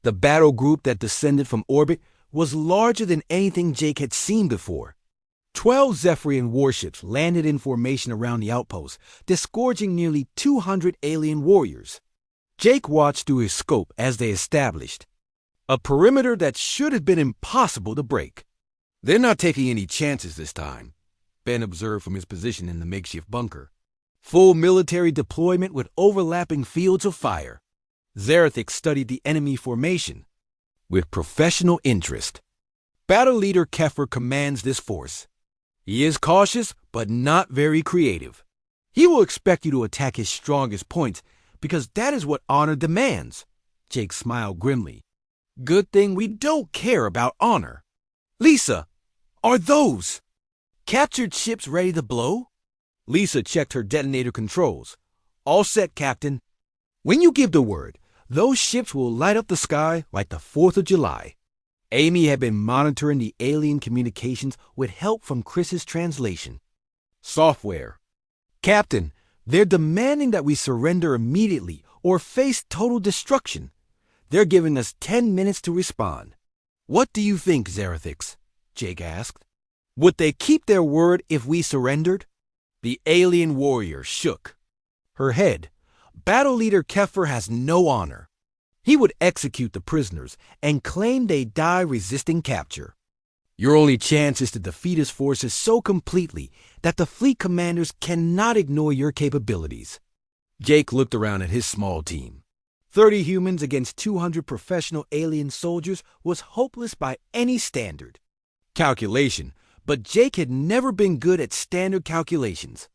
The battle group that descended from orbit was larger than anything Jake had seen before. 12 Zephyrian warships landed in formation around the outpost, disgorging nearly 200 alien warriors. Jake watched through his scope as they established a perimeter that should have been impossible to break. "They're not taking any chances this time," Ben observed from his position in the makeshift bunker. Full military deployment with overlapping fields of fire. Zarathix studied the enemy formation with professional interest. Battle leader Keffer commands this force. He is cautious, but not very creative. He will expect you to attack his strongest points because that is what honor demands. Jake smiled grimly. Good thing we don't care about honor. Lisa, are those captured ships ready to blow? Lisa checked her detonator controls. All set, Captain. When you give the word, those ships will light up the sky like the 4th of July. Amy had been monitoring the alien communications with help from Chris's translation. Software. Captain, they're demanding that we surrender immediately or face total destruction. They're giving us 10 minutes to respond. What do you think, Zarathix? Jake asked. Would they keep their word if we surrendered? The alien warrior shook her head. Battle leader Keffer has no honor. He would execute the prisoners and claim they die resisting capture. Your only chance is to defeat his forces so completely that the fleet commanders cannot ignore your capabilities. Jake looked around at his small team. 30 humans against 200 professional alien soldiers was hopeless by any standard. Calculation, but Jake had never been good at standard calculations.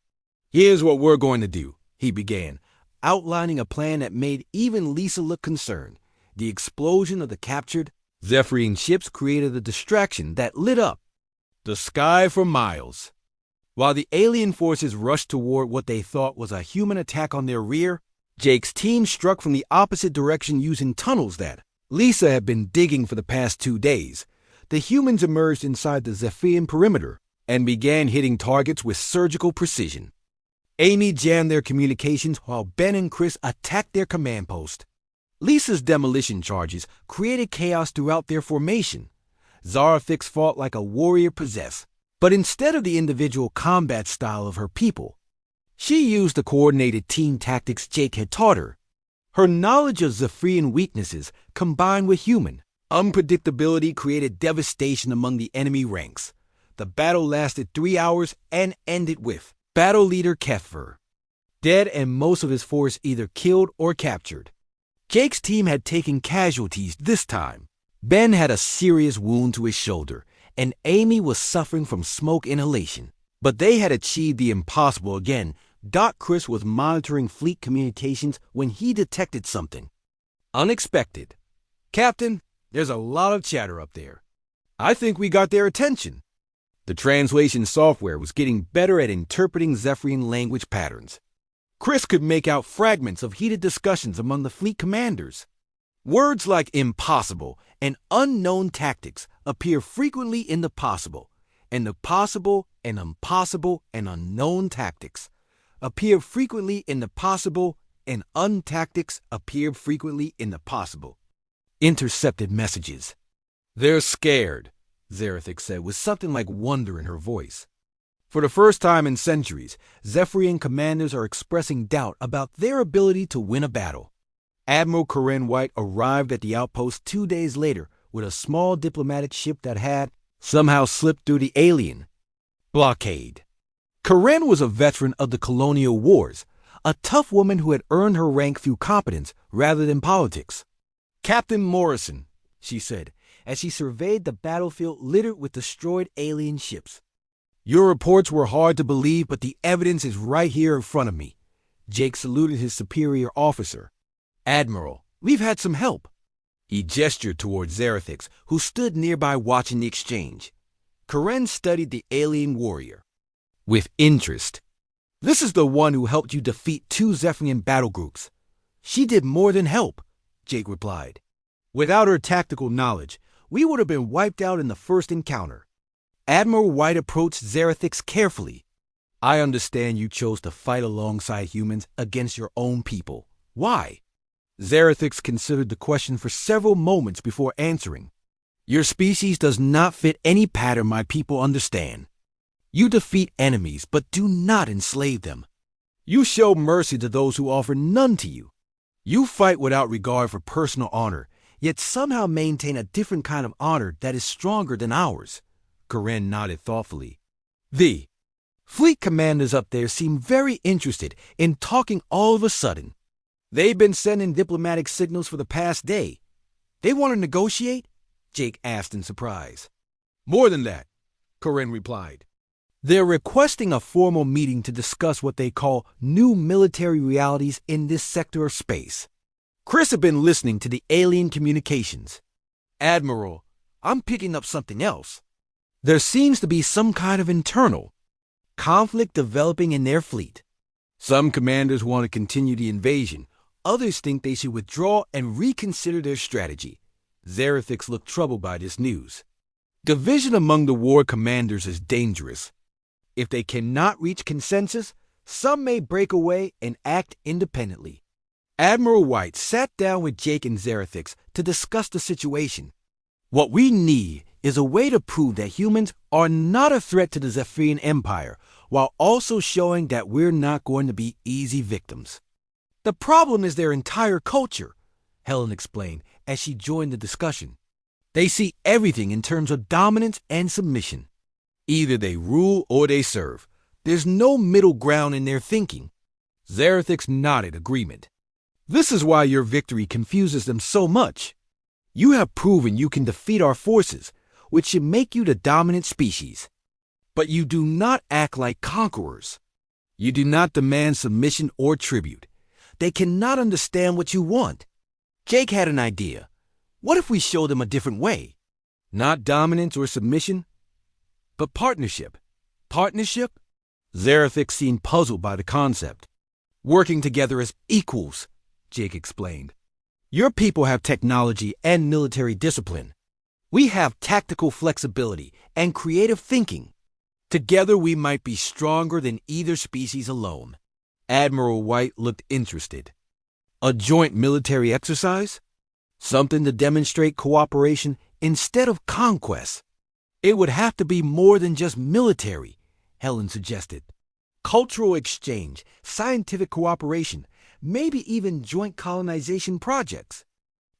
Here's what we're going to do, he began, outlining a plan that made even Lisa look concerned. The explosion of the captured Zephyrian ships created a distraction that lit up the sky for miles. While the alien forces rushed toward what they thought was a human attack on their rear, Jake's team struck from the opposite direction using tunnels that Lisa had been digging for the past 2 days. The humans emerged inside the Zephyrian perimeter and began hitting targets with surgical precision. Amy jammed their communications while Ben and Chris attacked their command post. Lisa's demolition charges created chaos throughout their formation. Zarathix fought like a warrior possessed, but instead of the individual combat style of her people, she used the coordinated team tactics Jake had taught her. Her knowledge of Zephyrian weaknesses combined with human unpredictability created devastation among the enemy ranks. The battle lasted 3 hours and ended with battle leader Keffer dead and most of his force either killed or captured. Jake's team had taken casualties this time. Ben had a serious wound to his shoulder, and Amy was suffering from smoke inhalation. But they had achieved the impossible again. Doc Chris was monitoring fleet communications when he detected something unexpected. Captain, there's a lot of chatter up there. I think we got their attention. The translation software was getting better at interpreting Zephyrian language patterns. Chris could make out fragments of heated discussions among the fleet commanders. Words like impossible and unknown tactics appear frequently in the possible, and the possible and impossible and unknown tactics appear frequently in the possible, and untactics appear frequently in the possible. Intercepted messages. They're scared, Zarathix said with something like wonder in her voice. For the first time in centuries, Zephyrian commanders are expressing doubt about their ability to win a battle. Admiral Corinne White arrived at the outpost 2 days later with a small diplomatic ship that had somehow slipped through the alien blockade. Corinne was a veteran of the colonial wars, a tough woman who had earned her rank through competence rather than politics. Captain Morrison, she said, as she surveyed the battlefield littered with destroyed alien ships. Your reports were hard to believe, but the evidence is right here in front of me. Jake saluted his superior officer. Admiral, we've had some help. He gestured toward Zarathix, who stood nearby watching the exchange. Corinne studied the alien warrior with interest. This is the one who helped you defeat 2 Zephyrian battle groups. She did more than help, Jake replied. Without her tactical knowledge, we would have been wiped out in the first encounter. Admiral White approached Zarathix carefully. I understand you chose to fight alongside humans against your own people. Why? Zerathix considered the question for several moments before answering. Your species does not fit any pattern my people understand. You defeat enemies, but do not enslave them. You show mercy to those who offer none to you. You fight without regard for personal honor, yet somehow maintain a different kind of honor that is stronger than ours. Karen nodded thoughtfully. The fleet commanders up there seem very interested in talking all of a sudden. They've been sending diplomatic signals for the past day. They want to negotiate? Jake asked in surprise. More than that, Karen replied. They're requesting a formal meeting to discuss what they call new military realities in this sector of space. Chris had been listening to the alien communications. Admiral, I'm picking up something else. There seems to be some kind of internal conflict developing in their fleet. Some commanders want to continue the invasion. Others think they should withdraw and reconsider their strategy. Zerathix looked troubled by this news. Division among the war commanders is dangerous. If they cannot reach consensus, some may break away and act independently. Admiral White sat down with Jake and Zerathix to discuss the situation. What we need is a way to prove that humans are not a threat to the Zephyrian Empire, while also showing that we're not going to be easy victims. The problem is their entire culture, Helen explained as she joined the discussion. They see everything in terms of dominance and submission. Either they rule or they serve. There's no middle ground in their thinking. Zerathix nodded agreement. This is why your victory confuses them so much. You have proven you can defeat our forces, which should make you the dominant species. But you do not act like conquerors. You do not demand submission or tribute. They cannot understand what you want. Jake had an idea. What if we show them a different way? Not dominance or submission, but partnership. Partnership? Zerathix seemed puzzled by the concept. Working together as equals, Jake explained. Your people have technology and military discipline. We have tactical flexibility and creative thinking. Together we might be stronger than either species alone. Admiral White looked interested. A joint military exercise? Something to demonstrate cooperation instead of conquest. It would have to be more than just military, Helen suggested. Cultural exchange, scientific cooperation, maybe even joint colonization projects.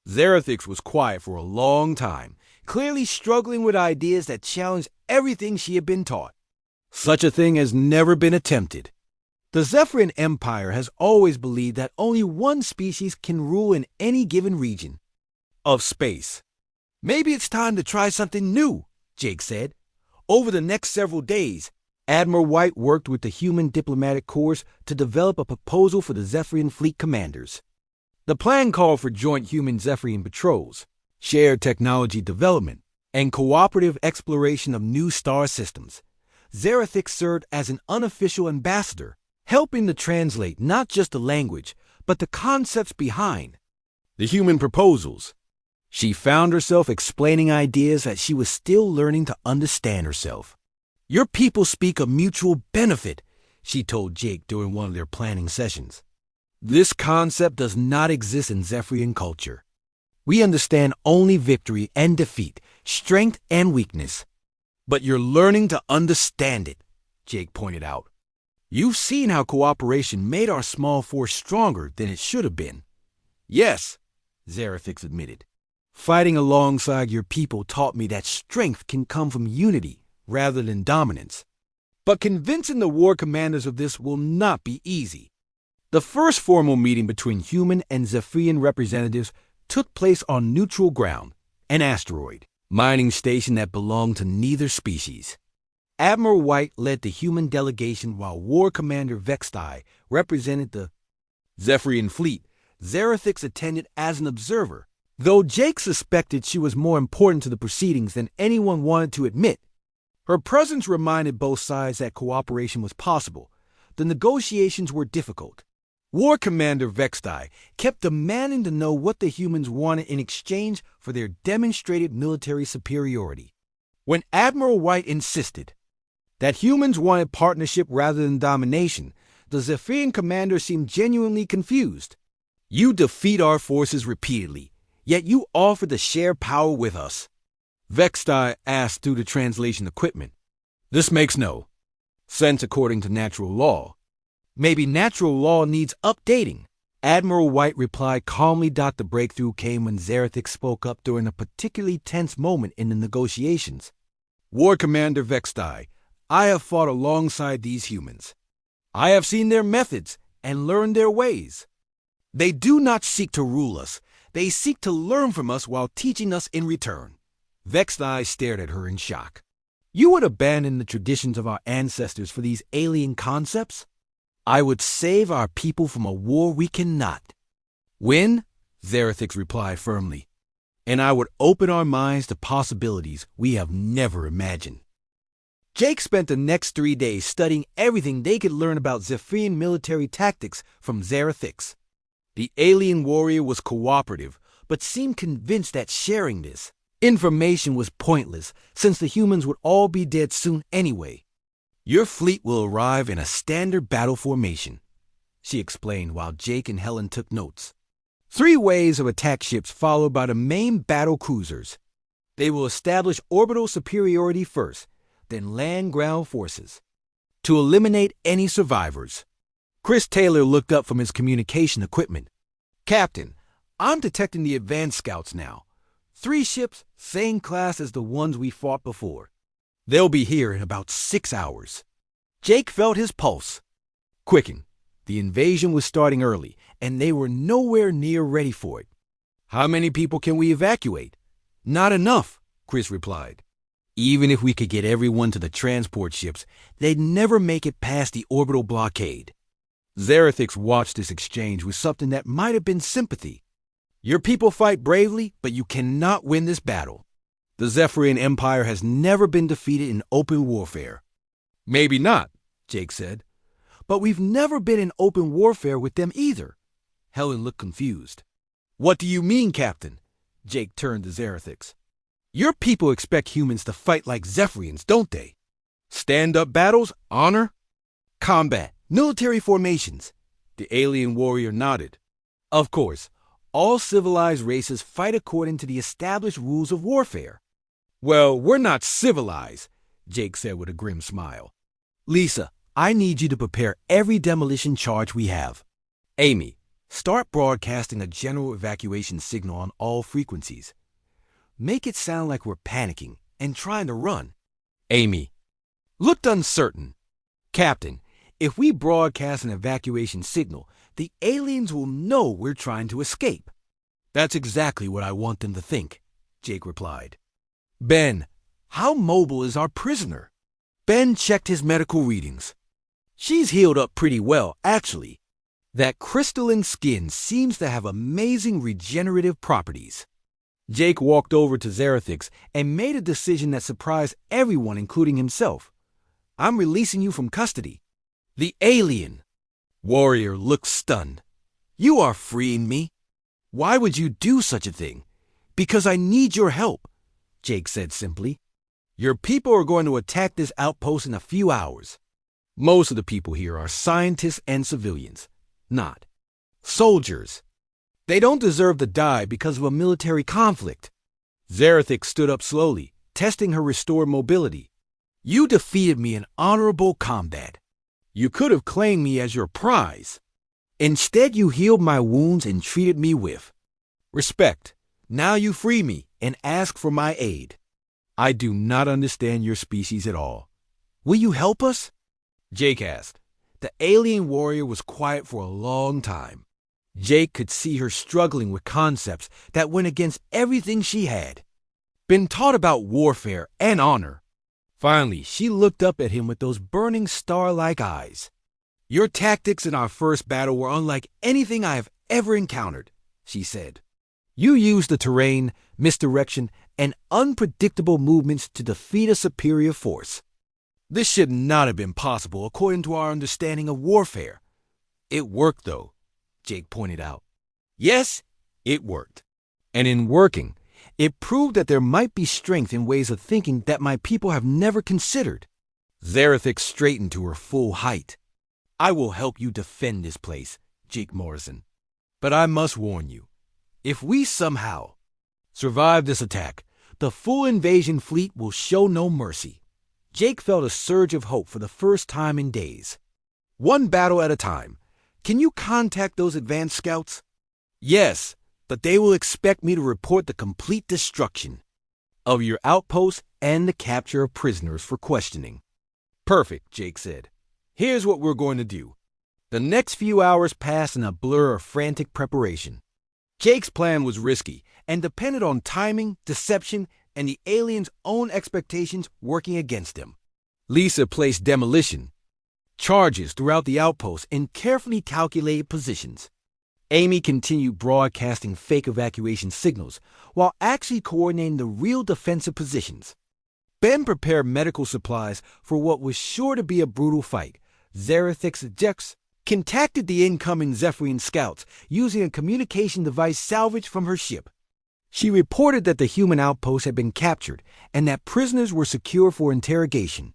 Zerathix was quiet for a long time, clearly struggling with ideas that challenged everything she had been taught. Such a thing has never been attempted. The Zephyrian Empire has always believed that only one species can rule in any given region of space. Maybe it's time to try something new, Jake said. Over the next several days, Admiral White worked with the human diplomatic corps to develop a proposal for the Zephyrian fleet commanders. The plan called for joint human-Zephyrian patrols, shared technology development, and cooperative exploration of new star systems. Zerathix served as an unofficial ambassador, helping to translate not just the language, but the concepts behind the human proposals. She found herself explaining ideas that she was still learning to understand herself. Your people speak of mutual benefit, she told Jake during one of their planning sessions. This concept does not exist in Zephyrian culture. We understand only victory and defeat, strength and weakness. But you're learning to understand it, Jake pointed out. You've seen how cooperation made our small force stronger than it should have been. Yes, Zerathix admitted. Fighting alongside your people taught me that strength can come from unity rather than dominance. But convincing the war commanders of this will not be easy. The first formal meeting between human and Zephyrian representatives took place on neutral ground, an asteroid mining station that belonged to neither species. Admiral White led the human delegation while War Commander Vextai represented the Zephyrian fleet. Zerathix attended as an observer, though Jake suspected she was more important to the proceedings than anyone wanted to admit. Her presence reminded both sides that cooperation was possible. The negotiations were difficult. War Commander Vextai kept demanding to know what the humans wanted in exchange for their demonstrated military superiority. When Admiral White insisted that humans wanted partnership rather than domination, the Zephyrian commander seemed genuinely confused. You defeat our forces repeatedly, yet you offer to share power with us. Vextai asked through the translation equipment. This makes no sense according to natural law. Maybe natural law needs updating. Admiral White replied calmly. The breakthrough came when Zerathix spoke up during a particularly tense moment in the negotiations. War Commander Vextai, I have fought alongside these humans. I have seen their methods and learned their ways. They do not seek to rule us. They seek to learn from us while teaching us in return. Vextai stared at her in shock. You would abandon the traditions of our ancestors for these alien concepts? I would save our people from a war we cannot win, Zerathix replied firmly, and I would open our minds to possibilities we have never imagined. Jake spent the next 3 days studying everything they could learn about Zephyrian military tactics from Zerathix. The alien warrior was cooperative, but seemed convinced that sharing this information was pointless, since the humans would all be dead soon anyway. Your fleet will arrive in a standard battle formation, she explained while Jake and Helen took notes. 3 waves of attack ships followed by the main battle cruisers. They will establish orbital superiority first, then land-ground forces, to eliminate any survivors. Chris Taylor looked up from his communication equipment. Captain, I'm detecting the advanced scouts now. 3 ships, same class as the ones we fought before. They'll be here in about 6 hours. Jake felt his pulse quicken. The invasion was starting early, and they were nowhere near ready for it. How many people can we evacuate? Not enough, Chris replied. Even if we could get everyone to the transport ships, they'd never make it past the orbital blockade. Zerathix watched this exchange with something that might have been sympathy. Your people fight bravely, but you cannot win this battle. The Zephyrian Empire has never been defeated in open warfare. Maybe not, Jake said. But we've never been in open warfare with them either. Helen looked confused. What do you mean, Captain? Jake turned to Zerathix. Your people expect humans to fight like Zephyrians, don't they? Stand-up battles, honor, combat, military formations. The alien warrior nodded. Of course, all civilized races fight according to the established rules of warfare. Well, we're not civilized, Jake said with a grim smile. Lisa, I need you to prepare every demolition charge we have. Amy, start broadcasting a general evacuation signal on all frequencies. Make it sound like we're panicking and trying to run. Amy looked uncertain. Captain, if we broadcast an evacuation signal, the aliens will know we're trying to escape. That's exactly what I want them to think, Jake replied. Ben, how mobile is our prisoner? Ben checked his medical readings. She's healed up pretty well, actually. That crystalline skin seems to have amazing regenerative properties. Jake walked over to Zerathix and made a decision that surprised everyone, including himself. I'm releasing you from custody. The alien warrior looked stunned. You are freeing me? Why would you do such a thing? Because I need your help, Jake said simply. Your people are going to attack this outpost in a few hours. Most of the people here are scientists and civilians, not soldiers. They don't deserve to die because of a military conflict. Zerathix stood up slowly, testing her restored mobility. You defeated me in honorable combat. You could have claimed me as your prize. Instead, you healed my wounds and treated me with respect. Now you free me and ask for my aid. I do not understand your species at all. Will you help us? Jake asked. The alien warrior was quiet for a long time. Jake could see her struggling with concepts that went against everything she had been taught about warfare and honor. Finally, she looked up at him with those burning star-like eyes. Your tactics in our first battle were unlike anything I have ever encountered, she said. You used the terrain, misdirection, and unpredictable movements to defeat a superior force. This should not have been possible according to our understanding of warfare. It worked, though, Jake pointed out. Yes, it worked. And in working, it proved that there might be strength in ways of thinking that my people have never considered. Zerathix straightened to her full height. I will help you defend this place, Jake Morrison. But I must warn you, if we somehow survive this attack, the full invasion fleet will show no mercy. Jake felt a surge of hope for the first time in days. One battle at a time. Can you contact those advanced scouts? Yes, but they will expect me to report the complete destruction of your outpost and the capture of prisoners for questioning. Perfect, Jake said. Here's what we're going to do. The next few hours passed in a blur of frantic preparation. Jake's plan was risky and depended on timing, deception, and the aliens' own expectations working against him. Lisa placed demolition charges throughout the outpost in carefully calculated positions. Amy continued broadcasting fake evacuation signals while actually coordinating the real defensive positions. Ben prepared medical supplies for what was sure to be a brutal fight. Zerathix Jex contacted the incoming Zephyrian scouts using a communication device salvaged from her ship. She reported that the human outpost had been captured and that prisoners were secure for interrogation.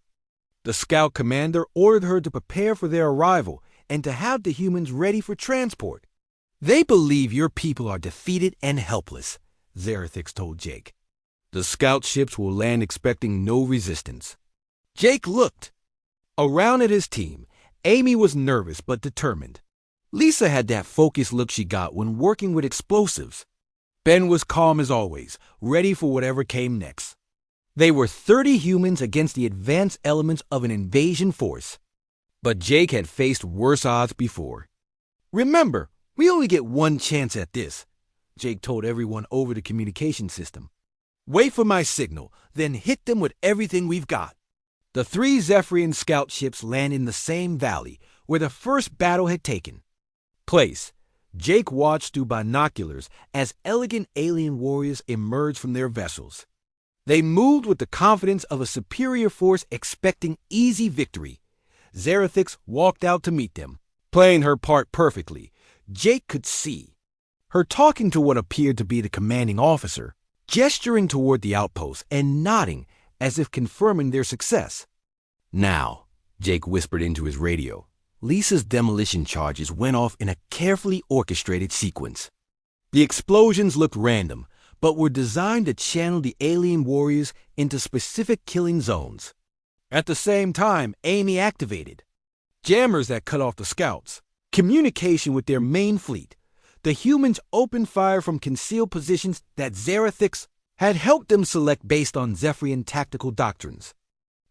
The scout commander ordered her to prepare for their arrival and to have the humans ready for transport. They believe your people are defeated and helpless, Zerathix told Jake. The scout ships will land expecting no resistance. Jake looked around at his team. Amy was nervous but determined. Lisa had that focused look she got when working with explosives. Ben was calm as always, ready for whatever came next. They were 30 humans against the advanced elements of an invasion force. But Jake had faced worse odds before. Remember, we only get one chance at this, Jake told everyone over the communication system. Wait for my signal, then hit them with everything we've got. The 3 Zephyrian scout ships landed in the same valley where the first battle had taken place. Jake watched through binoculars as elegant alien warriors emerged from their vessels. They moved with the confidence of a superior force expecting easy victory. Zerathix walked out to meet them, playing her part perfectly. Jake could see her talking to what appeared to be the commanding officer, gesturing toward the outpost and nodding as if confirming their success. Now, Jake whispered into his radio, Lisa's demolition charges went off in a carefully orchestrated sequence. The explosions looked random, but were designed to channel the alien warriors into specific killing zones. At the same time, Amy activated jammers that cut off the scouts communication with their main fleet. The humans opened fire from concealed positions that Zerathix had helped them select based on Zephyrian tactical doctrines.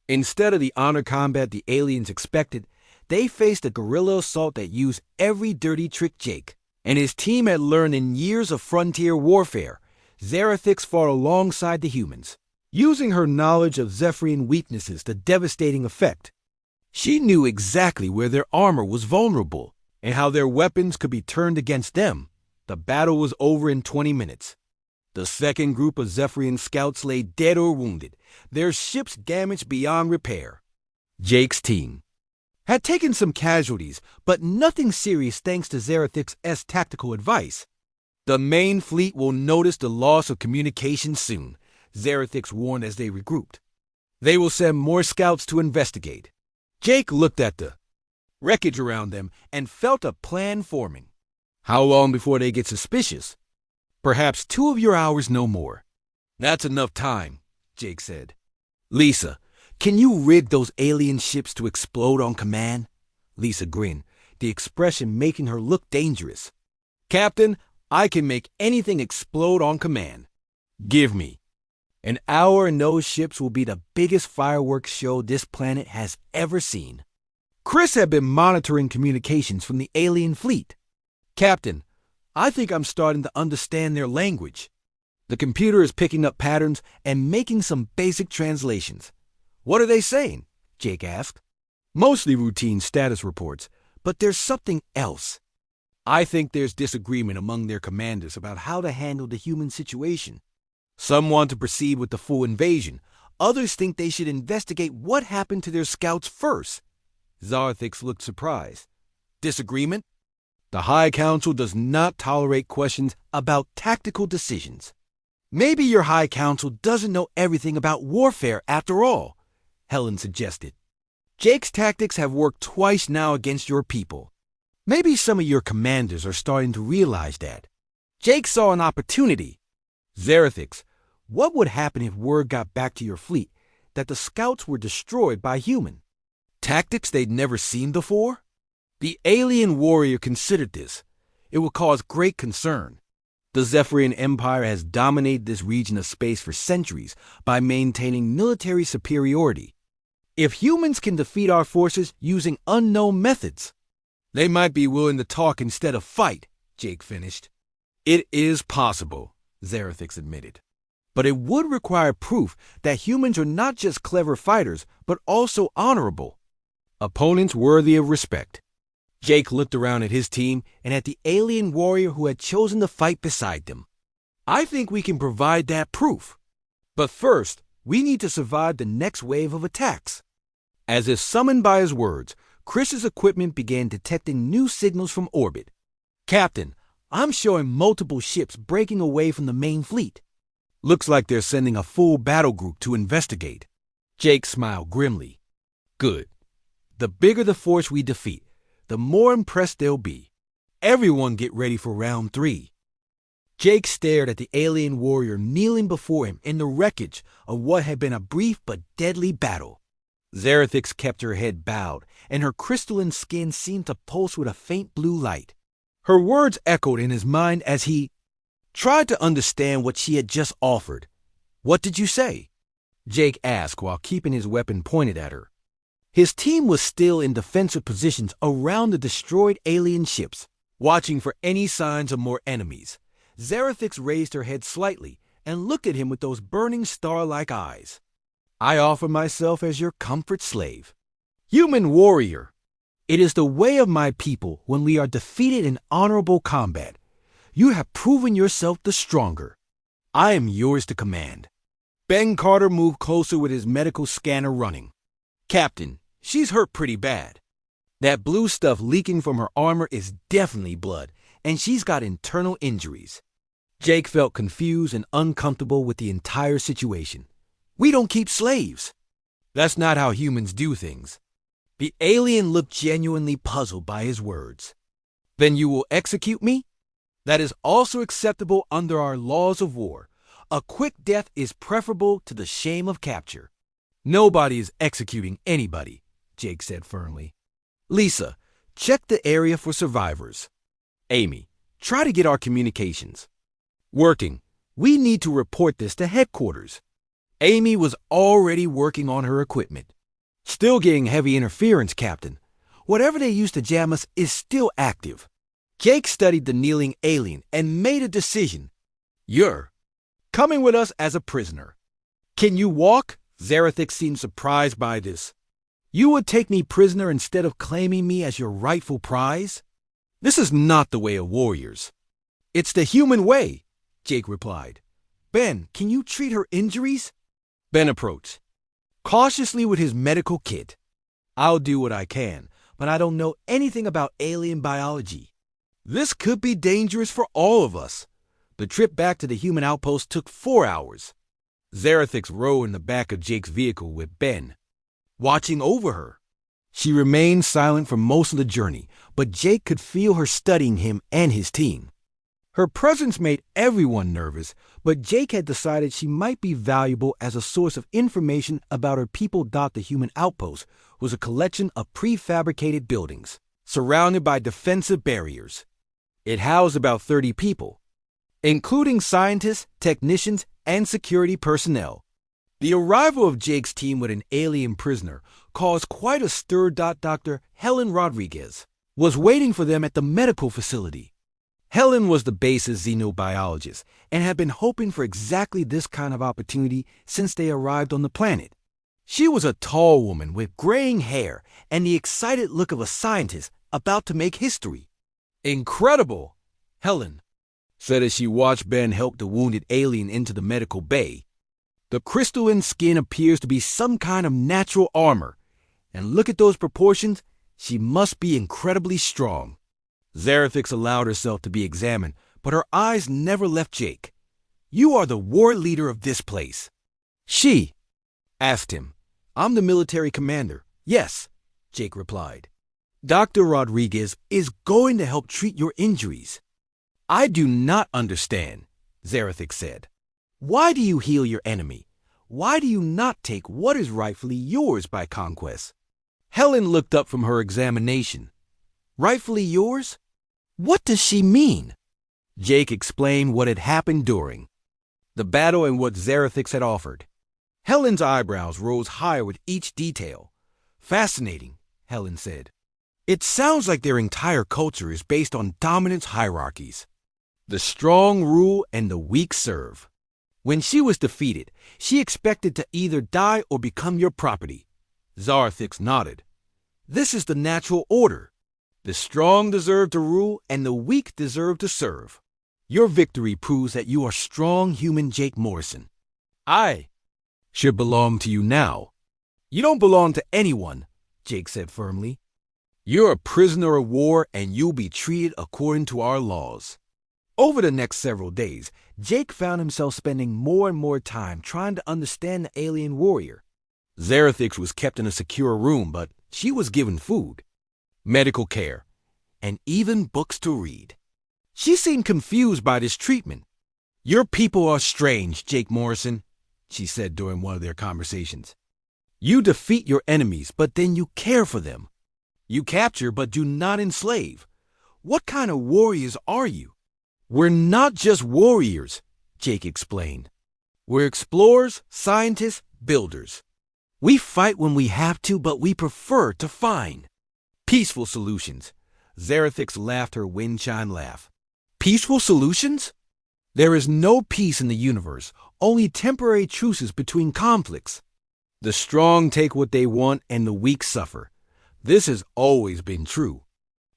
Instead of the honor combat the aliens expected, they faced a guerrilla assault that used every dirty trick Jake and his team had learned in years of frontier warfare. Zerathix fought alongside the humans, using her knowledge of Zephyrian weaknesses to devastating effect. She knew exactly where their armor was vulnerable and how their weapons could be turned against them. The battle was over in 20 minutes. The second group of Zephyrian scouts lay dead or wounded, their ships damaged beyond repair. Jake's team had taken some casualties, but nothing serious thanks to Zerathix's tactical advice. The main fleet will notice the loss of communication soon, Zerathix warned as they regrouped. They will send more scouts to investigate. Jake looked at the wreckage around them and felt a plan forming. How long before they get suspicious? Perhaps 2 of your hours, no more. That's enough time, Jake said. Lisa, can you rig those alien ships to explode on command? Lisa grinned, the expression making her look dangerous. Captain, I can make anything explode on command. Give me an hour and those ships will be the biggest fireworks show this planet has ever seen. Chris had been monitoring communications from the alien fleet. Captain, I think I'm starting to understand their language. The computer is picking up patterns and making some basic translations. What are they saying? Jake asked. Mostly routine status reports, but there's something else. I think there's disagreement among their commanders about how to handle the human situation. Some want to proceed with the full invasion. Others think they should investigate what happened to their scouts first. Zerathix looked surprised. Disagreement? The High Council does not tolerate questions about tactical decisions. Maybe your High Council doesn't know everything about warfare after all, Helen suggested. Jake's tactics have worked twice now against your people. Maybe some of your commanders are starting to realize that. Jake saw an opportunity. Zerathix, what would happen if word got back to your fleet that the scouts were destroyed by human? Tactics they'd never seen before? The alien warrior considered this. It would cause great concern. The Zephyrian Empire has dominated this region of space for centuries by maintaining military superiority. If humans can defeat our forces using unknown methods, they might be willing to talk instead of fight, Jake finished. It is possible, Zerathix admitted. But it would require proof that humans are not just clever fighters, but also honorable. Opponents worthy of respect. Jake looked around at his team and at the alien warrior who had chosen to fight beside them. I think we can provide that proof. But first, we need to survive the next wave of attacks. As if summoned by his words, Chris's equipment began detecting new signals from orbit. Captain, I'm showing multiple ships breaking away from the main fleet. Looks like they're sending a full battle group to investigate. Jake smiled grimly. Good. The bigger the force we defeat, the more impressed they'll be. Everyone get ready for round 3. Jake stared at the alien warrior kneeling before him in the wreckage of what had been a brief but deadly battle. Zerathix kept her head bowed, and her crystalline skin seemed to pulse with a faint blue light. Her words echoed in his mind as he tried to understand what she had just offered. What did you say? Jake asked while keeping his weapon pointed at her. His team was still in defensive positions around the destroyed alien ships, watching for any signs of more enemies. Zerathix raised her head slightly and looked at him with those burning star-like eyes. I offer myself as your comfort slave. Human warrior, it is the way of my people when we are defeated in honorable combat. You have proven yourself the stronger. I am yours to command. Ben Carter moved closer with his medical scanner running. Captain, she's hurt pretty bad. That blue stuff leaking from her armor is definitely blood, and she's got internal injuries. Jake felt confused and uncomfortable with the entire situation. We don't keep slaves. That's not how humans do things. The alien looked genuinely puzzled by his words. Then you will execute me? That is also acceptable under our laws of war. A quick death is preferable to the shame of capture. Nobody is executing anybody, Jake said firmly. Lisa, check the area for survivors. Amy, try to get our communications working. We need to report this to headquarters. Amy was already working on her equipment. Still getting heavy interference, Captain. Whatever they used to jam us is still active. Jake studied the kneeling alien and made a decision. You're coming with us as a prisoner. Can you walk? Zerathix seemed surprised by this. You would take me prisoner instead of claiming me as your rightful prize? This is not the way of warriors. It's the human way, Jake replied. Ben, can you treat her injuries? Ben approached, cautiously with his medical kit. I'll do what I can, but I don't know anything about alien biology. This could be dangerous for all of us. The trip back to the human outpost took 4 hours. Zerathix rode in the back of Jake's vehicle with Ben, watching over her. She remained silent for most of the journey, but Jake could feel her studying him and his team. Her presence made everyone nervous, but Jake had decided she might be valuable as a source of information about her people. The human outpost was a collection of prefabricated buildings, surrounded by defensive barriers. It housed about 30 people, including scientists, technicians, and security personnel. The arrival of Jake's team with an alien prisoner caused quite a stir. Dr. Helen Rodriguez was waiting for them at the medical facility. Helen was the base's xenobiologist and had been hoping for exactly this kind of opportunity since they arrived on the planet. She was a tall woman with graying hair and the excited look of a scientist about to make history. Incredible, Helen said as she watched Ben help the wounded alien into the medical bay. The crystalline skin appears to be some kind of natural armor, and look at those proportions, she must be incredibly strong. Zerathix allowed herself to be examined, but her eyes never left Jake. You are the war leader of this place. She asked him. I'm the military commander. Yes, Jake replied. Dr. Rodriguez is going to help treat your injuries. I do not understand, Zerathix said. Why do you heal your enemy? Why do you not take what is rightfully yours by conquest? Helen looked up from her examination. Rightfully yours? What does she mean? Jake explained what had happened during the battle and what Zerathix had offered. Helen's eyebrows rose higher with each detail. Fascinating, Helen said. It sounds like their entire culture is based on dominance hierarchies. The strong rule and the weak serve. When she was defeated, she expected to either die or become your property. Zerathix nodded. This is the natural order. The strong deserve to rule and the weak deserve to serve. Your victory proves that you are strong human Jake Morrison. I should belong to you now. You don't belong to anyone, Jake said firmly. You're a prisoner of war and you'll be treated according to our laws. Over the next several days, Jake found himself spending more and more time trying to understand the alien warrior. Zerathix was kept in a secure room, but she was given food, medical care, and even books to read. She seemed confused by this treatment. Your people are strange, Jake Morrison, she said during one of their conversations. You defeat your enemies, but then you care for them. You capture, but do not enslave. What kind of warriors are you? We're not just warriors, Jake explained. We're explorers, scientists, builders. We fight when we have to, but we prefer to find peaceful solutions. Zerathix laughed her wind-chime laugh. Peaceful solutions? There is no peace in the universe, only temporary truces between conflicts. The strong take what they want and the weak suffer. This has always been true.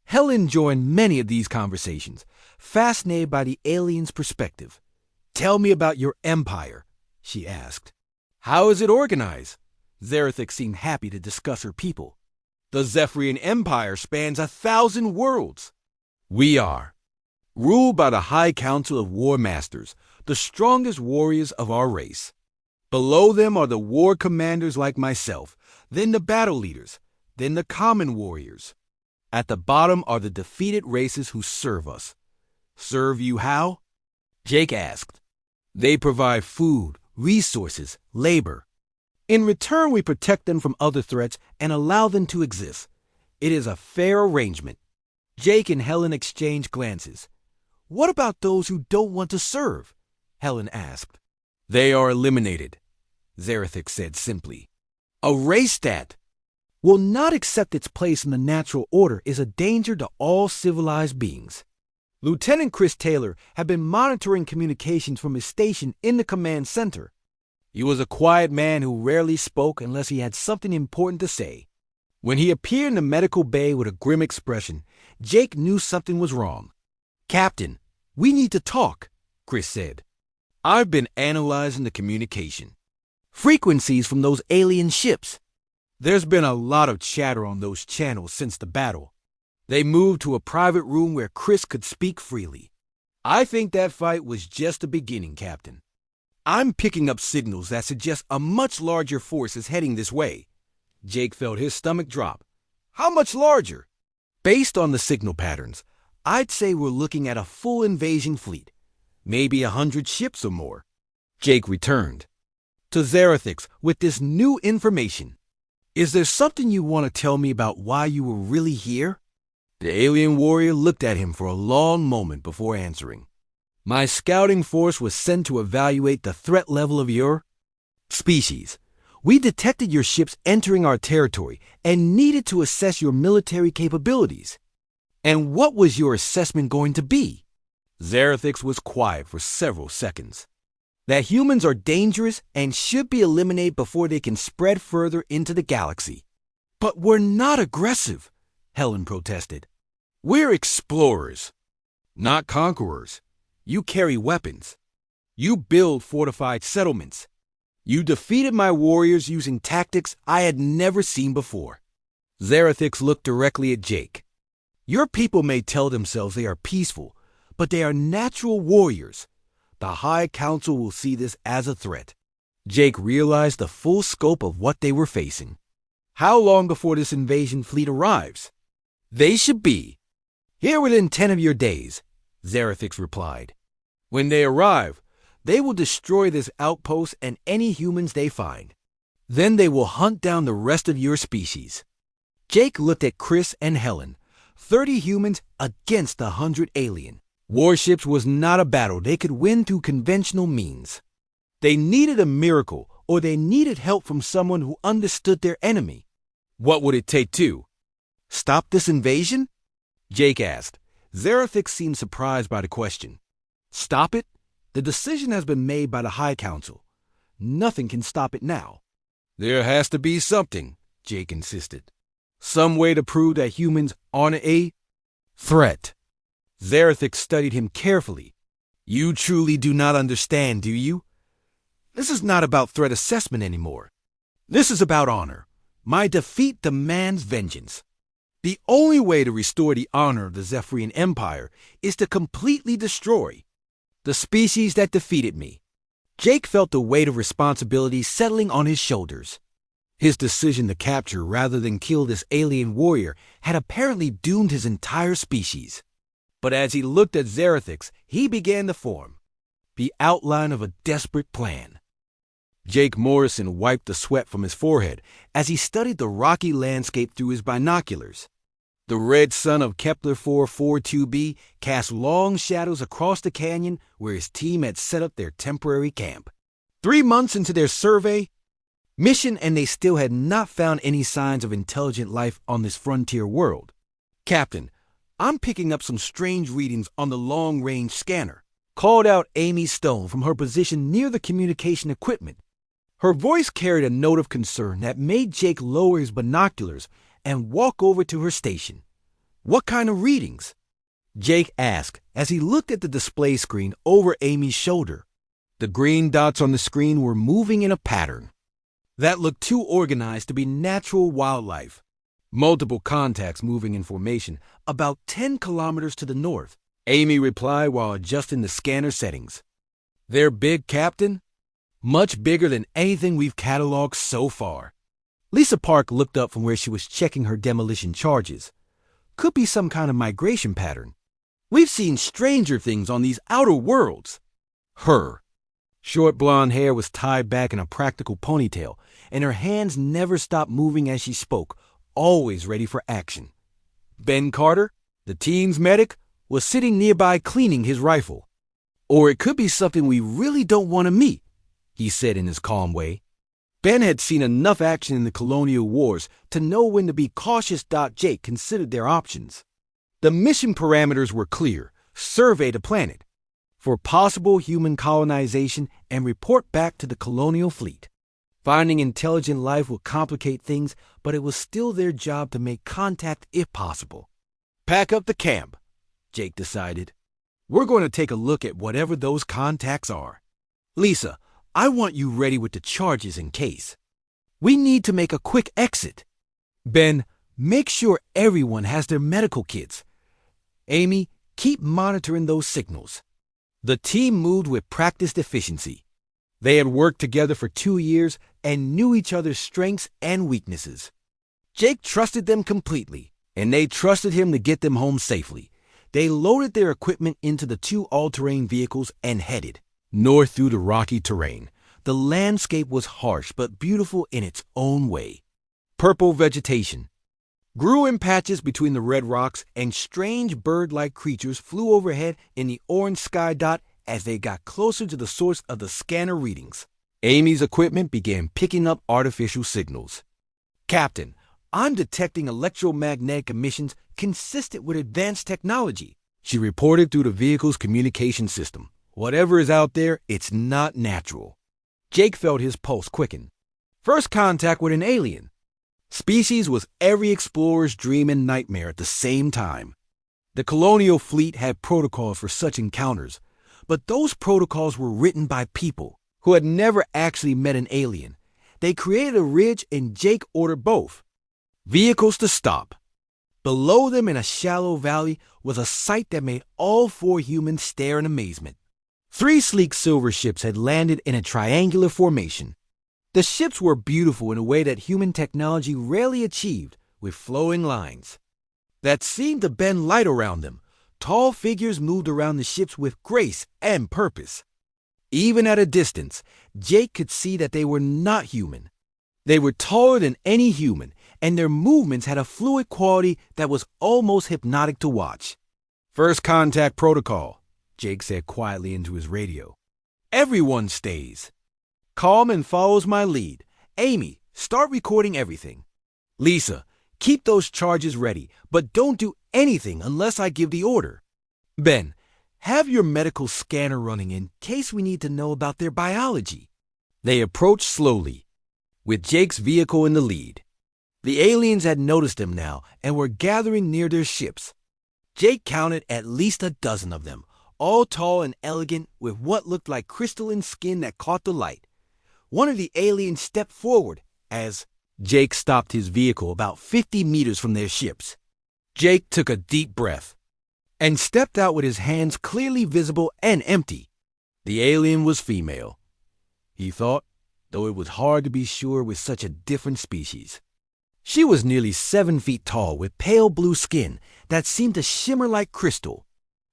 Helen joined many of these conversations, fascinated by the alien's perspective. Tell me about your empire, she asked. How is it organized? Zerathix seemed happy to discuss her people. The Zephyrian Empire spans 1,000 worlds. We are ruled by the High Council of War Masters, the strongest warriors of our race. Below them are the war commanders like myself, then the battle leaders, then the common warriors. At the bottom are the defeated races who serve us. Serve you how? Jake asked. They provide food, resources, labor. In return, we protect them from other threats and allow them to exist. It is a fair arrangement. Jake and Helen exchanged glances. What about those who don't want to serve? Helen asked. They are eliminated, Zerathix said simply. A race that will not accept its place in the natural order is a danger to all civilized beings. Lieutenant Chris Taylor had been monitoring communications from his station in the command center. He was a quiet man who rarely spoke unless he had something important to say. When he appeared in the medical bay with a grim expression, Jake knew something was wrong. Captain, we need to talk, Chris said. I've been analyzing the communication. Frequencies from those alien ships. There's been a lot of chatter on those channels since the battle. They moved to a private room where Chris could speak freely. I think that fight was just the beginning, Captain. I'm picking up signals that suggest a much larger force is heading this way. Jake felt his stomach drop. How much larger? Based on the signal patterns, I'd say we're looking at a full invasion fleet. Maybe 100 ships or more. Jake returned to Zerathix with this new information. Is there something you want to tell me about why you were really here? The alien warrior looked at him for a long moment before answering. My scouting force was sent to evaluate the threat level of your species. We detected your ships entering our territory and needed to assess your military capabilities. And what was your assessment going to be? Zerathix was quiet for several seconds. That humans are dangerous and should be eliminated before they can spread further into the galaxy. But we're not aggressive, Helen protested. We're explorers, not conquerors. You carry weapons. You build fortified settlements. You defeated my warriors using tactics I had never seen before. Zerathix looked directly at Jake. Your people may tell themselves they are peaceful, but they are natural warriors. The High Council will see this as a threat. Jake realized the full scope of what they were facing. How long before this invasion fleet arrives? They should be here within 10 of your days, Zerathix replied. When they arrive, they will destroy this outpost and any humans they find. Then they will hunt down the rest of your species. Jake looked at Chris and Helen. 30 humans against 100 alien. Warships was not a battle they could win through conventional means. They needed a miracle, or they needed help from someone who understood their enemy. What would it take to stop this invasion? Jake asked. Zerathix seemed surprised by the question. Stop it? The decision has been made by the High Council. Nothing can stop it now. There has to be something, Jake insisted. Some way to prove that humans aren't a threat. Zerathix studied him carefully. You truly do not understand, do you? This is not about threat assessment anymore. This is about honor. My defeat demands vengeance. The only way to restore the honor of the Zephyrian Empire is to completely destroy the species that defeated me. Jake felt the weight of responsibility settling on his shoulders. His decision to capture rather than kill this alien warrior had apparently doomed his entire species. But as he looked at Zerathix, he began to form the outline of a desperate plan. Jake Morrison wiped the sweat from his forehead as he studied the rocky landscape through his binoculars. The red sun of Kepler 442b cast long shadows across the canyon where his team had set up their temporary camp. 3 months into their survey mission, and they still had not found any signs of intelligent life on this frontier world. Captain, I'm picking up some strange readings on the long-range scanner, called out Amy Stone from her position near the communication equipment. Her voice carried a note of concern that made Jake lower his binoculars and walk over to her station. What kind of readings? Jake asked as he looked at the display screen over Amy's shoulder. The green dots on the screen were moving in a pattern that looked too organized to be natural wildlife. Multiple contacts moving in formation about 10 kilometers to the north, Amy replied while adjusting the scanner settings. They're big, Captain. Much bigger than anything we've cataloged so far. Lisa Park looked up from where she was checking her demolition charges. Could be some kind of migration pattern. We've seen stranger things on these outer worlds. Her short blonde hair was tied back in a practical ponytail, and her hands never stopped moving as she spoke, always ready for action. Ben Carter, the team's medic, was sitting nearby cleaning his rifle. Or it could be something we really don't want to meet, he said in his calm way. Ben had seen enough action in the colonial wars to know when to be cautious. Jake considered their options. The mission parameters were clear: survey the planet for possible human colonization and report back to the colonial fleet. Finding intelligent life would complicate things, but it was still their job to make contact if possible. Pack up the camp, Jake decided. We're going to take a look at whatever those contacts are. Lisa, I want you ready with the charges in case. We need to make a quick exit. Ben, make sure everyone has their medical kits. Amy, keep monitoring those signals. The team moved with practiced efficiency. They had worked together for 2 years and knew each other's strengths and weaknesses. Jake trusted them completely, and they trusted him to get them home safely. They loaded their equipment into the 2 all-terrain vehicles and headed north through the rocky terrain. The landscape was harsh but beautiful in its own way. Purple vegetation grew in patches between the red rocks, and strange bird-like creatures flew overhead in the orange sky dot as they got closer to the source of the scanner readings. Amy's equipment began picking up artificial signals. Captain, I'm detecting electromagnetic emissions consistent with advanced technology, she reported through the vehicle's communication system. Whatever is out there, it's not natural. Jake felt his pulse quicken. First contact with an alien. Species was every explorer's dream and nightmare at the same time. The colonial fleet had protocols for such encounters, but those protocols were written by people who had never actually met an alien. They created a ridge, and Jake ordered both vehicles to stop. Below them in a shallow valley was a sight that made all 4 humans stare in amazement. 3 sleek silver ships had landed in a triangular formation. The ships were beautiful in a way that human technology rarely achieved, with flowing lines. that seemed to bend light around them. Tall figures moved around the ships with grace and purpose. Even at a distance, Jake could see that they were not human. They were taller than any human, and their movements had a fluid quality that was almost hypnotic to watch. "First contact protocol," Jake said quietly into his radio. "Everyone stays. Calm and follows my lead. Amy, start recording everything. Lisa, keep those charges ready, but don't do anything unless I give the order. Ben, have your medical scanner running in case we need to know about their biology." They approached slowly, with Jake's vehicle in the lead. The aliens had noticed them now and were gathering near their ships. Jake counted at least a dozen of them, all tall and elegant with what looked like crystalline skin that caught the light. One of the aliens stepped forward as Jake stopped his vehicle about 50 meters from their ships. Jake took a deep breath and stepped out with his hands clearly visible and empty. The alien was female, he thought, though it was hard to be sure with such a different species. She was nearly 7 feet tall with pale blue skin that seemed to shimmer like crystal.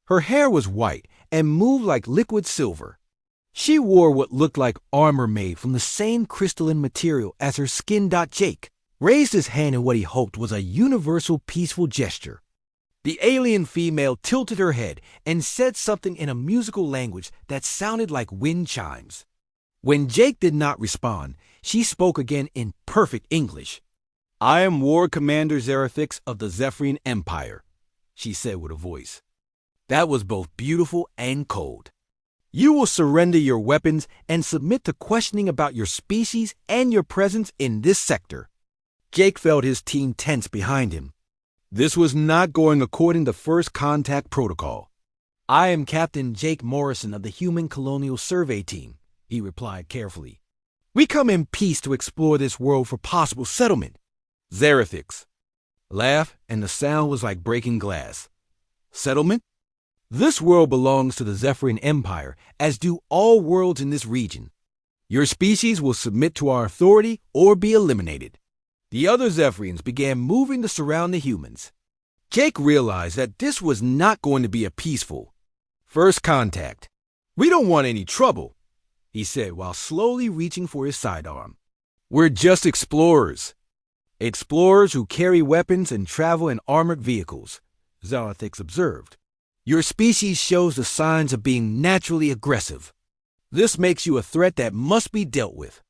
Her hair was white and moved like liquid silver. She wore what looked like armor made from the same crystalline material as her skin. Jake raised his hand in what he hoped was a universal peaceful gesture. The alien female tilted her head and said something in a musical language that sounded like wind chimes. When Jake did not respond, she spoke again in perfect English. "I am War Commander Zerathix of the Zephyrian Empire," she said with a voice that was both beautiful and cold. "You will surrender your weapons and submit to questioning about your species and your presence in this sector." Jake felt his team tense behind him. This was not going according to First Contact Protocol. "I am Captain Jake Morrison of the Human Colonial Survey Team," he replied carefully. "We come in peace to explore this world for possible settlement." Zerathix laughed, and the sound was like breaking glass. "Settlement? This world belongs to the Zephyrian Empire, as do all worlds in this region. Your species will submit to our authority or be eliminated." The other Zephyrians began moving to surround the humans. Jake realized that this was not going to be a peaceful first contact. "We don't want any trouble," he said while slowly reaching for his sidearm. "We're just explorers. Explorers who carry weapons and travel in armored vehicles," Zerathix observed. "Your species shows the signs of being naturally aggressive. This makes you a threat that must be dealt with."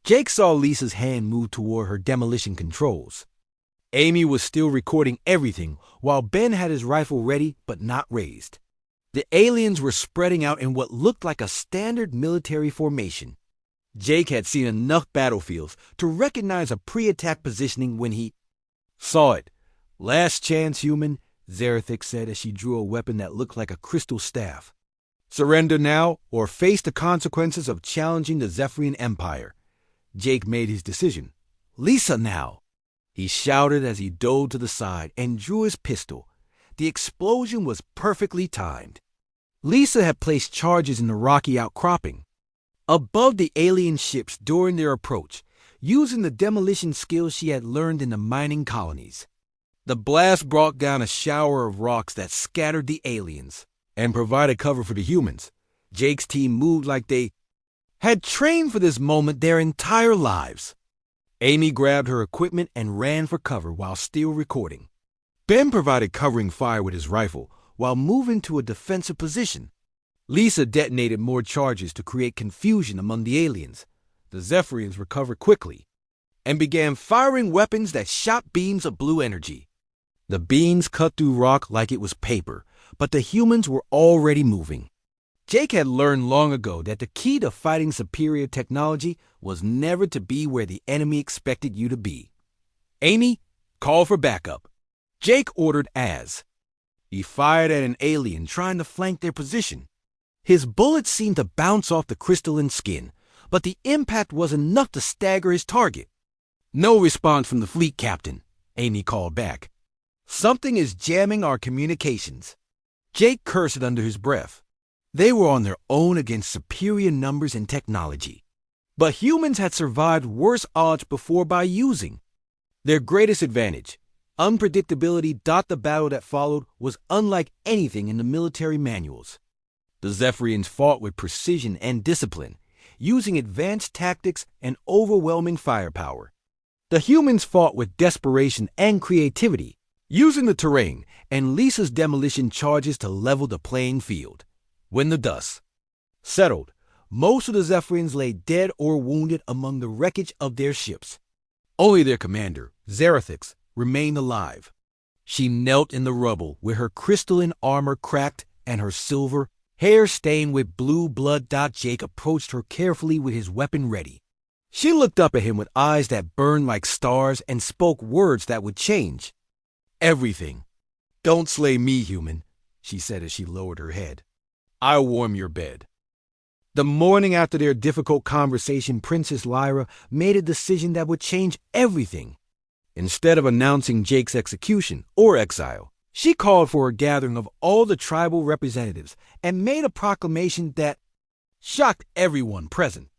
Jake saw Lisa's hand move toward her demolition controls. Amy was still recording everything while Ben had his rifle ready but not raised. The aliens were spreading out in what looked like a standard military formation. Jake had seen enough battlefields to recognize a pre-attack positioning when he saw it. "Last chance, human," Zerathix said as she drew a weapon that looked like a crystal staff. "Surrender now or face the consequences of challenging the Zephyrian Empire." Jake made his decision. "Lisa now," he shouted as he dove to the side and drew his pistol. The explosion was perfectly timed. Lisa had placed charges in the rocky outcropping above the alien ships during their approach, using the demolition skills she had learned in the mining colonies. The blast brought down a shower of rocks that scattered the aliens and provided cover for the humans. Jake's team moved like they had trained for this moment their entire lives. Amy grabbed her equipment and ran for cover while still recording. Ben provided covering fire with his rifle while moving to a defensive position. Lisa detonated more charges to create confusion among the aliens. The Zephyrians recovered quickly and began firing weapons that shot beams of blue energy. The beams cut through rock like it was paper, but the humans were already moving. Jake had learned long ago that the key to fighting superior technology was never to be where the enemy expected you to be. "Amy, call for backup," Jake ordered as he fired at an alien trying to flank their position. His bullets seemed to bounce off the crystalline skin, but the impact was enough to stagger his target. "No response from the fleet captain," Amy called back. "Something is jamming our communications." Jake cursed under his breath. They were on their own against superior numbers and technology. But humans had survived worse odds before by using their greatest advantage, Unpredictability. The battle that followed was unlike anything in the military manuals. The Zephyrians fought with precision and discipline, using advanced tactics and overwhelming firepower. The humans fought with desperation and creativity, using the terrain and Lisa's demolition charges to level the playing field. When the dust settled, most of the Zephyrians lay dead or wounded among the wreckage of their ships. Only their commander, Zarathix, remained alive. She knelt in the rubble with her crystalline armor cracked and her silver hair stained with blue blood. Jake approached her carefully with his weapon ready. She looked up at him with eyes that burned like stars and spoke words that would change everything. "Don't slay me, human," she said as she lowered her head. "I'll warm your bed." The morning after their difficult conversation, Princess Lyra made a decision that would change everything. Instead of announcing Jake's execution or exile, she called for a gathering of all the tribal representatives and made a proclamation that shocked everyone present.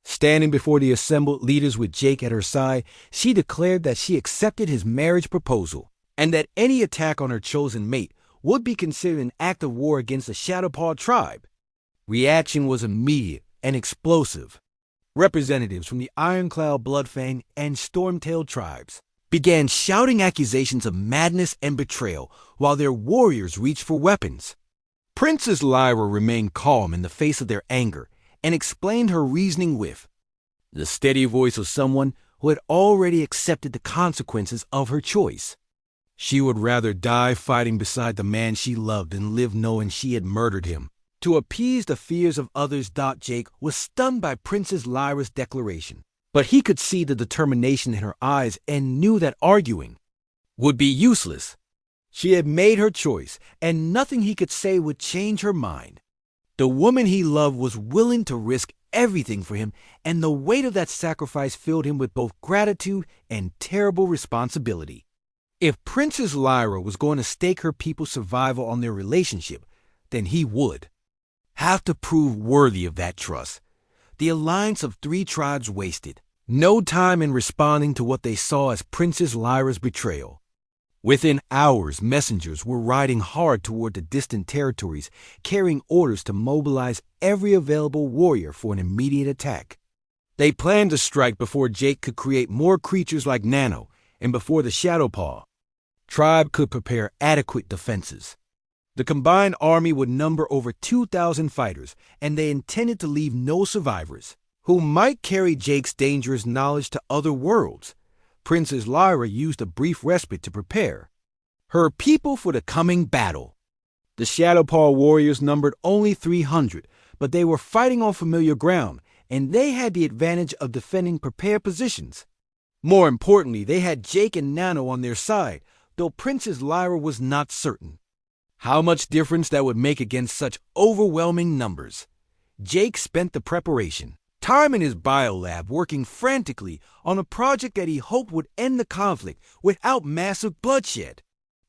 Standing before the assembled leaders with Jake at her side, she declared that she accepted his marriage proposal and that any attack on her chosen mate would be considered an act of war against the Shadowpaw tribe. Reaction was immediate and explosive. Representatives from the Ironclad, Bloodfang, and Stormtail tribes began shouting accusations of madness and betrayal while their warriors reached for weapons. Princess Lyra remained calm in the face of their anger and explained her reasoning with the steady voice of someone who had already accepted the consequences of her choice. She would rather die fighting beside the man she loved than live knowing she had murdered him. To appease the fears of others, Jake was stunned by Princess Lyra's declaration, but he could see the determination in her eyes and knew that arguing would be useless. She had made her choice, and nothing he could say would change her mind. The woman he loved was willing to risk everything for him, and the weight of that sacrifice filled him with both gratitude and terrible responsibility. If Princess Lyra was going to stake her people's survival on their relationship, then he would have to prove worthy of that trust. The alliance of three tribes wasted no time in responding to what they saw as Princess Lyra's betrayal. Within hours, messengers were riding hard toward the distant territories, carrying orders to mobilize every available warrior for an immediate attack. They planned to strike before Jake could create more creatures like Nano, and before the Shadowpaw tribe could prepare adequate defenses. The combined army would number over 2,000 fighters, and they intended to leave no survivors who might carry Jake's dangerous knowledge to other worlds. Princess Lyra used a brief respite to prepare her people for the coming battle. The Shadowpaw warriors numbered only 300, but they were fighting on familiar ground, and they had the advantage of defending prepared positions. More importantly, they had Jake and Nano on their side, though Princess Lyra was not certain how much difference that would make against such overwhelming numbers. Jake spent the preparation time in his biolab working frantically on a project that he hoped would end the conflict without massive bloodshed.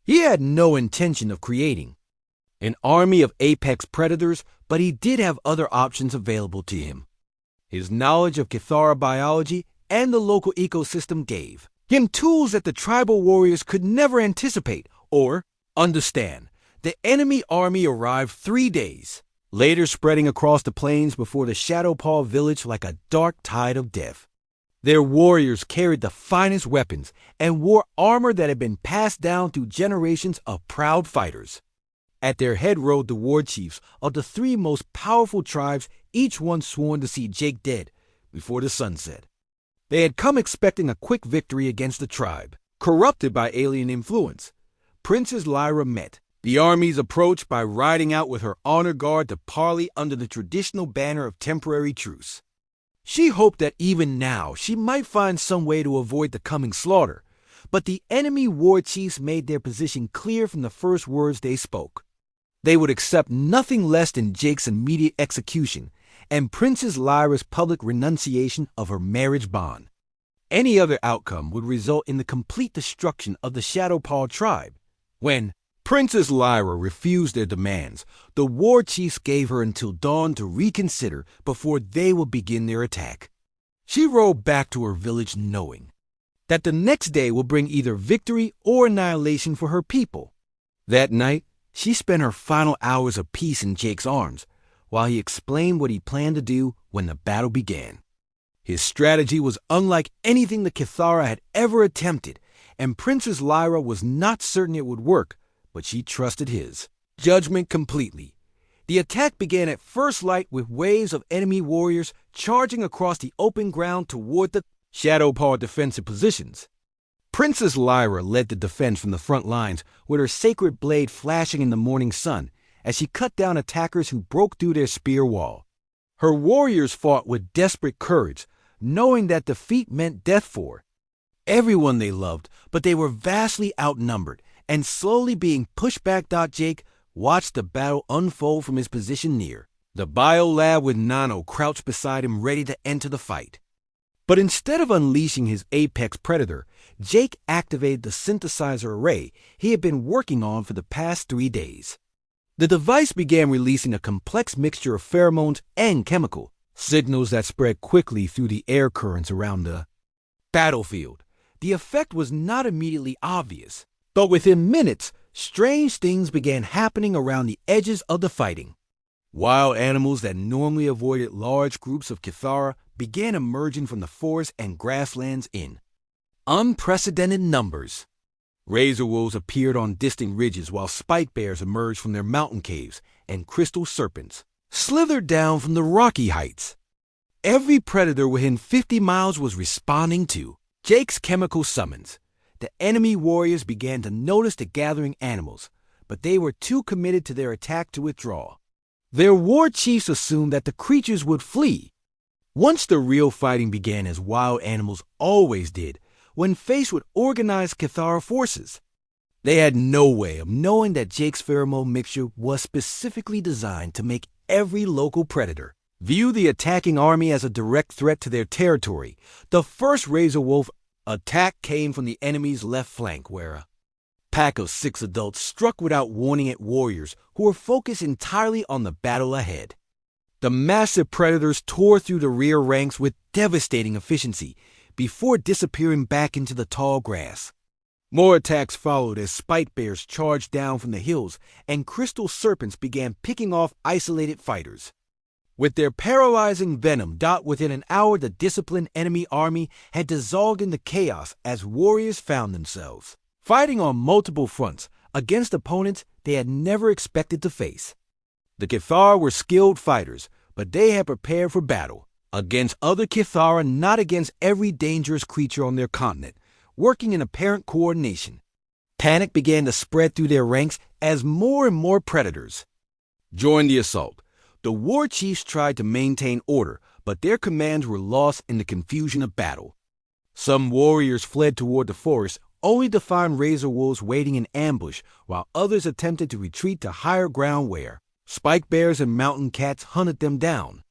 He had no intention of creating an army of apex predators, but he did have other options available to him. His knowledge of Cathara biology and the local ecosystem gave him tools that the tribal warriors could never anticipate or understand. The enemy army arrived 3 days later, spreading across the plains before the Shadowpaw village like a dark tide of death. Their warriors carried the finest weapons and wore armor that had been passed down through generations of proud fighters. At their head rode the war chiefs of the three most powerful tribes, each one sworn to see Jake dead before the sun set. They had come expecting a quick victory against the tribe, corrupted by alien influence. Princess Lyra met the army's approach by riding out with her honor guard to parley under the traditional banner of temporary truce. She hoped that even now she might find some way to avoid the coming slaughter, but the enemy war chiefs made their position clear from the first words they spoke. They would accept nothing less than Jake's immediate execution and Princess Lyra's public renunciation of her marriage bond. Any other outcome would result in the complete destruction of the Shadowpaw tribe. When Princess Lyra refused their demands, the war chiefs gave her until dawn to reconsider before they would begin their attack. She rode back to her village knowing that the next day would bring either victory or annihilation for her people. That night, she spent her final hours of peace in Jake's arms, while he explained what he planned to do when the battle began. His strategy was unlike anything the Kithara had ever attempted, and Princess Lyra was not certain it would work, but she trusted his judgment completely. The attack began at first light with waves of enemy warriors charging across the open ground toward the Shadow Paw defensive positions. Princess Lyra led the defense from the front lines with her sacred blade flashing in the morning sun as she cut down attackers who broke through their spear wall. Her warriors fought with desperate courage, knowing that defeat meant death for everyone they loved, but they were vastly outnumbered, and slowly being pushed back. Jake watched the battle unfold from his position near the biolab with Nano crouched beside him ready to enter the fight. But instead of unleashing his apex predator, Jake activated the synthesizer array he had been working on for the past 3 days. The device began releasing a complex mixture of pheromones and chemical signals that spread quickly through the air currents around the battlefield. The effect was not immediately obvious, but within minutes, strange things began happening around the edges of the fighting. Wild animals that normally avoided large groups of Kithara began emerging from the forests and grasslands in unprecedented numbers. Razor wolves appeared on distant ridges while spike bears emerged from their mountain caves and crystal serpents slithered down from the rocky heights. Every predator within 50 miles was responding to Jake's chemical summons. The enemy warriors began to notice the gathering animals, but they were too committed to their attack to withdraw. Their war chiefs assumed that the creatures would flee. Once the real fighting began, as wild animals always did, when faced with organized Kithara forces. They had no way of knowing that Jake's pheromone mixture was specifically designed to make every local predator view the attacking army as a direct threat to their territory. The first Razor Wolf attack came from the enemy's left flank, where a pack of 6 adults struck without warning at warriors who were focused entirely on the battle ahead. The massive predators tore through the rear ranks with devastating efficiency before disappearing back into the tall grass. More attacks followed as spike bears charged down from the hills and crystal serpents began picking off isolated fighters. With their paralyzing venom, within an hour the disciplined enemy army had dissolved into chaos as warriors found themselves fighting on multiple fronts against opponents they had never expected to face. The Kithara were skilled fighters, but they had prepared for battle against other Kithara, not against every dangerous creature on their continent, working in apparent coordination. Panic began to spread through their ranks as more and more predators joined the assault. The war chiefs tried to maintain order, but their commands were lost in the confusion of battle. Some warriors fled toward the forest, only to find razor wolves waiting in ambush, while others attempted to retreat to higher ground where spike bears and mountain cats hunted them down.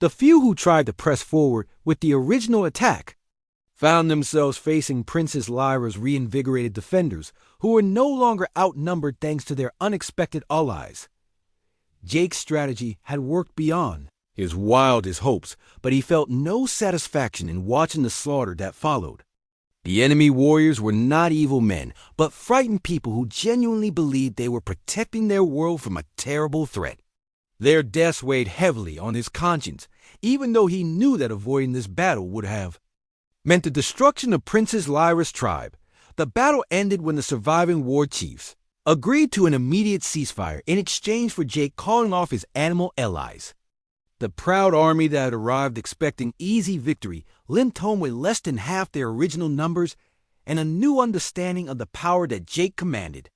The few who tried to press forward with the original attack found themselves facing Princess Lyra's reinvigorated defenders, who were no longer outnumbered thanks to their unexpected allies. Jake's strategy had worked beyond his wildest hopes, but he felt no satisfaction in watching the slaughter that followed. The enemy warriors were not evil men, but frightened people who genuinely believed they were protecting their world from a terrible threat. Their deaths weighed heavily on his conscience, even though he knew that avoiding this battle would have meant the destruction of Princess Lyra's tribe. The battle ended when the surviving war chiefs agreed to an immediate ceasefire in exchange for Jake calling off his animal allies. The proud army that had arrived expecting easy victory limped home with less than half their original numbers and a new understanding of the power that Jake commanded.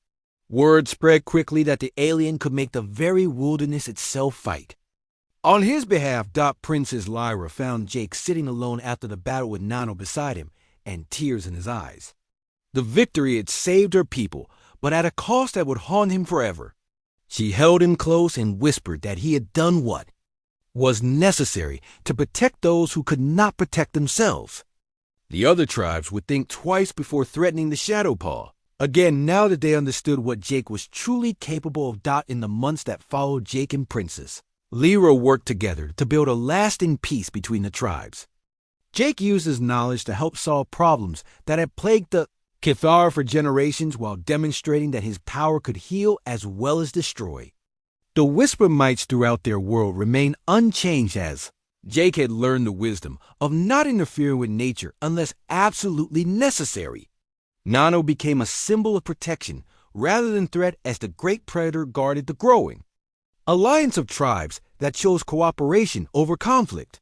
Word spread quickly that the alien could make the very wilderness itself fight. On his behalf, Princess Lyra found Jake sitting alone after the battle with Nano beside him and tears in his eyes. The victory had saved her people, but at a cost that would haunt him forever. She held him close and whispered that he had done what was necessary to protect those who could not protect themselves. The other tribes would think twice before threatening the Shadow Paw. Again, now that they understood what Jake was truly capable of. In the months that followed Jake and Princess Lyra worked together to build a lasting peace between the tribes. Jake used his knowledge to help solve problems that had plagued the Kithar for generations while demonstrating that his power could heal as well as destroy. The Whisper Mites throughout their world remained unchanged as Jake had learned the wisdom of not interfering with nature unless absolutely necessary. Nano became a symbol of protection rather than threat as the great predator guarded the growing alliance of tribes that chose cooperation over conflict.